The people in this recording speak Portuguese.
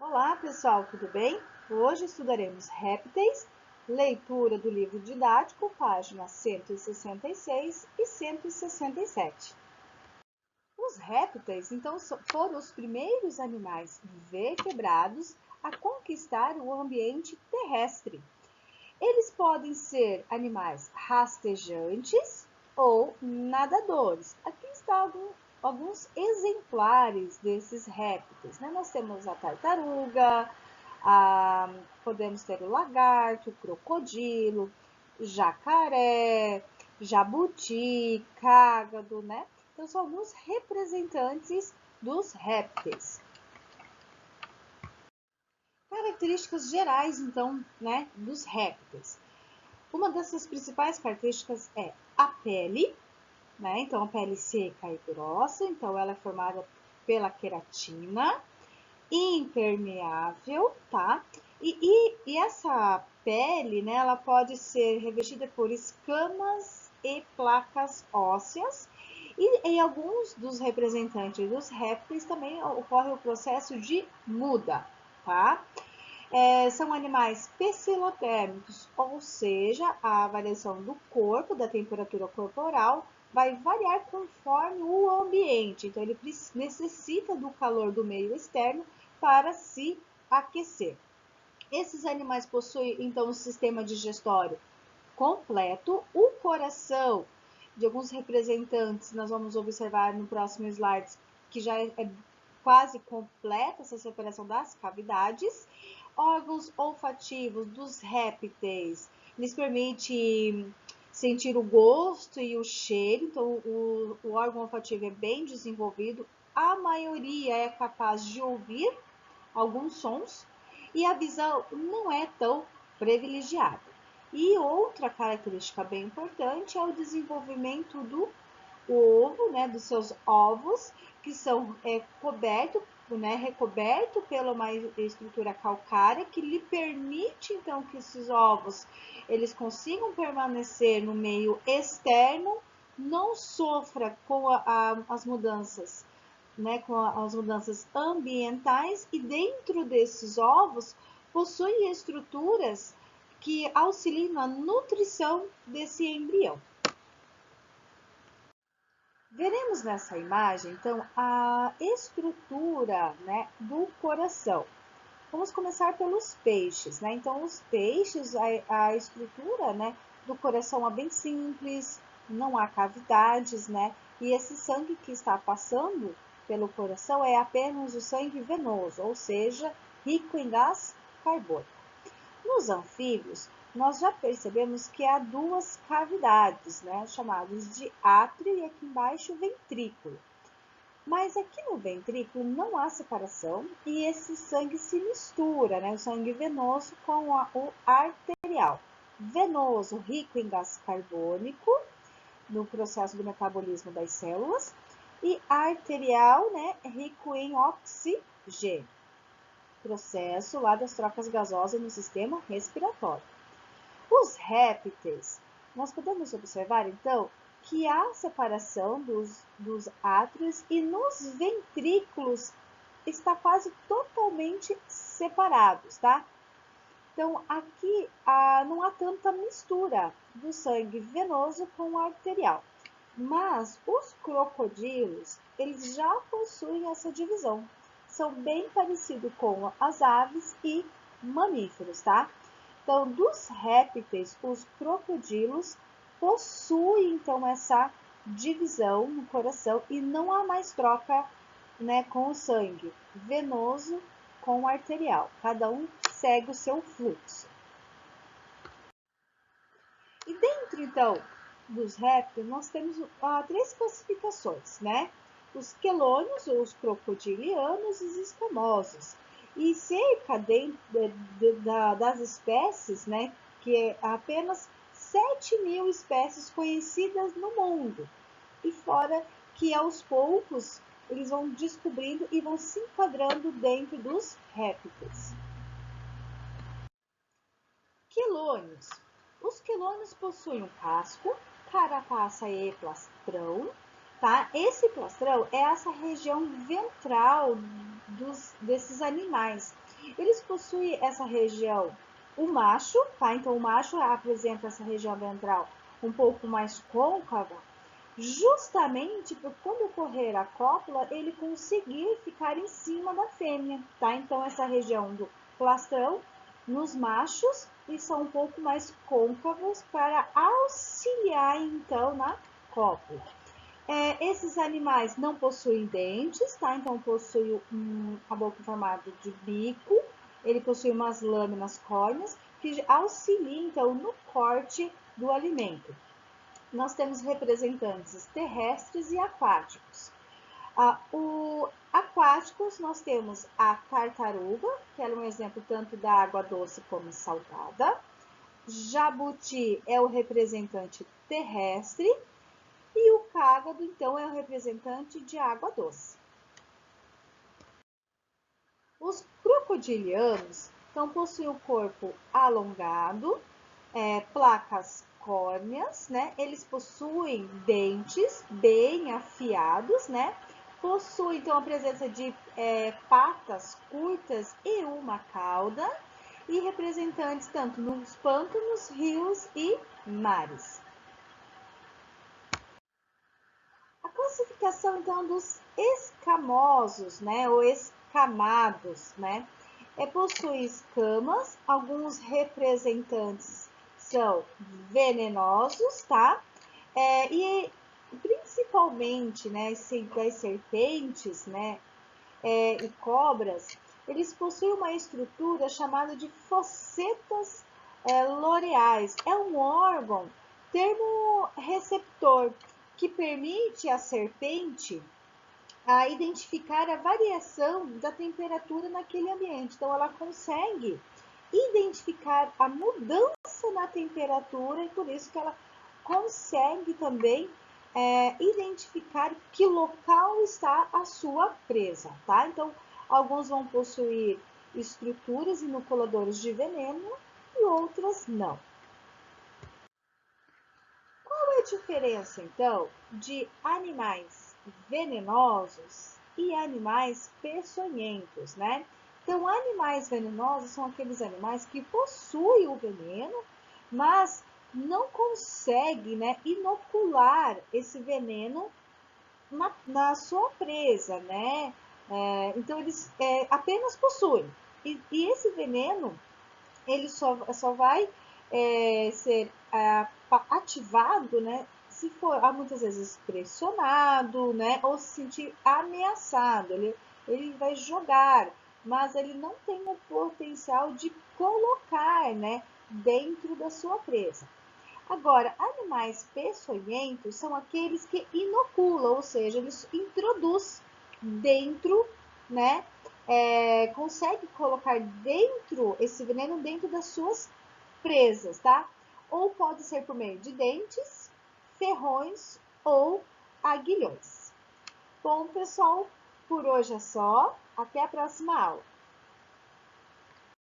Olá, pessoal, tudo bem? Hoje estudaremos répteis, leitura do livro didático, páginas 166 e 167. Os répteis, então, foram os primeiros animais vertebrados a conquistar o ambiente terrestre. Eles podem ser animais rastejantes ou nadadores. Aqui estão alguns exemplares desses répteis, né? Nós temos a tartaruga, podemos ter o lagarto, o crocodilo, jacaré, jabuti, cágado, né? Então, são alguns representantes dos répteis. Características gerais, então, né, dos répteis. Uma dessas principais características é a pele, né? Então, a pele seca e grossa, então ela é formada pela queratina, impermeável, tá? E essa pele, né, ela pode ser revestida por escamas e placas ósseas, e em alguns dos representantes dos répteis também ocorre o processo de muda, tá? São animais pecilotérmicos, ou seja, a variação do corpo, da temperatura corporal, vai variar conforme o ambiente. Então, ele necessita do calor do meio externo para se aquecer. Esses animais possuem, então, um sistema digestório completo. O coração de alguns representantes, nós vamos observar no próximo slide, que já é quase completa essa separação das cavidades. Órgãos olfativos dos répteis, eles permitem sentir o gosto e o cheiro, então o órgão olfativo é bem desenvolvido. A maioria é capaz de ouvir alguns sons e a visão não é tão privilegiada. E outra característica bem importante é o desenvolvimento do ovo, né, dos seus ovos, que são recoberto pela uma estrutura calcária que lhe permite então que esses ovos eles consigam permanecer no meio externo, não sofra com as mudanças, né, com as mudanças ambientais, e dentro desses ovos possuem estruturas que auxiliam na nutrição desse embrião. Veremos nessa imagem, então, a estrutura, né, do coração. Vamos começar pelos peixes, né? Então, os peixes, a estrutura, né, do coração é bem simples, não há cavidades, né? E esse sangue que está passando pelo coração é apenas o sangue venoso, ou seja, rico em gás carbônico. Nos anfíbios, nós já percebemos que há duas cavidades, né, chamadas de átrio e aqui embaixo ventrículo. Mas aqui no ventrículo não há separação e esse sangue se mistura, né, o sangue venoso com o arterial. Venoso, rico em gás carbônico, no processo do metabolismo das células, e arterial, né, rico em oxigênio, processo lá das trocas gasosas no sistema respiratório. Os répteis, nós podemos observar então que há separação dos átrios e nos ventrículos está quase totalmente separados, tá? Então aqui não há tanta mistura do sangue venoso com o arterial. Mas os crocodilos, eles já possuem essa divisão. São bem parecidos com as aves e mamíferos, tá? Então, dos répteis, os crocodilos possuem, então, essa divisão no coração e não há mais troca, né, com o sangue venoso com o arterial. Cada um segue o seu fluxo. E dentro, então, dos répteis, nós temos três classificações, né? Os quelônios, ou os crocodilianos, e os escamosos. E cerca das espécies, né, que é apenas 7.000 espécies conhecidas no mundo. E fora que aos poucos eles vão descobrindo e vão se enquadrando dentro dos répteis. Quelônios. Os quelônios possuem um casco, carapaça e plastrão, tá? Esse plastrão é essa região ventral desses animais. Eles possuem essa região, o macho, tá? Então, o macho apresenta essa região ventral um pouco mais côncava, justamente por quando ocorrer a cópula, ele conseguir ficar em cima da fêmea, tá? Então, essa região do plastrão nos machos e são um pouco mais côncavos para auxiliar, então, na cópula. Esses animais não possuem dentes, tá? Então, possui a boca em formato de bico, ele possui umas lâminas córneas que auxiliam, então, no corte do alimento. Nós temos representantes terrestres e aquáticos. Aquáticos, nós temos a tartaruga, que é um exemplo tanto da água doce como salgada. Jabuti é o representante terrestre. E o cágado, então, é o representante de água doce. Os crocodilianos, então, possuem o corpo alongado, placas córneas, né? Eles possuem dentes bem afiados, né? Possuem, então, a presença de patas curtas e uma cauda, e representantes tanto nos pântanos, rios e mares. A classificação, então, dos escamosos, né, ou escamados, né, possui escamas, alguns representantes são venenosos, tá? E principalmente, né, das serpentes, né, e cobras, eles possuem uma estrutura chamada de fossetas loreais. É um órgão termorreceptor que permite à serpente identificar a variação da temperatura naquele ambiente. Então, ela consegue identificar a mudança na temperatura e por isso que ela consegue também identificar que local está a sua presa, tá? Então, alguns vão possuir estruturas inoculadoras de veneno e outras não. Qual é a diferença, então, de animais venenosos e animais peçonhentos, né? Então, animais venenosos são aqueles animais que possuem o veneno, mas não conseguem, né, inocular esse veneno na sua presa, né? Então, eles apenas possuem. E esse veneno, ele só vai ser ativado, né, se for muitas vezes pressionado, né, ou se sentir ameaçado. Ele vai jogar, mas ele não tem o potencial de colocar, né, dentro da sua presa. Agora, animais peçonhentos são aqueles que inoculam, ou seja, eles introduzem dentro, né, consegue colocar dentro esse veneno dentro das suas presas, tá? Ou pode ser por meio de dentes, ferrões ou aguilhões. Bom, pessoal, por hoje é só. Até a próxima aula.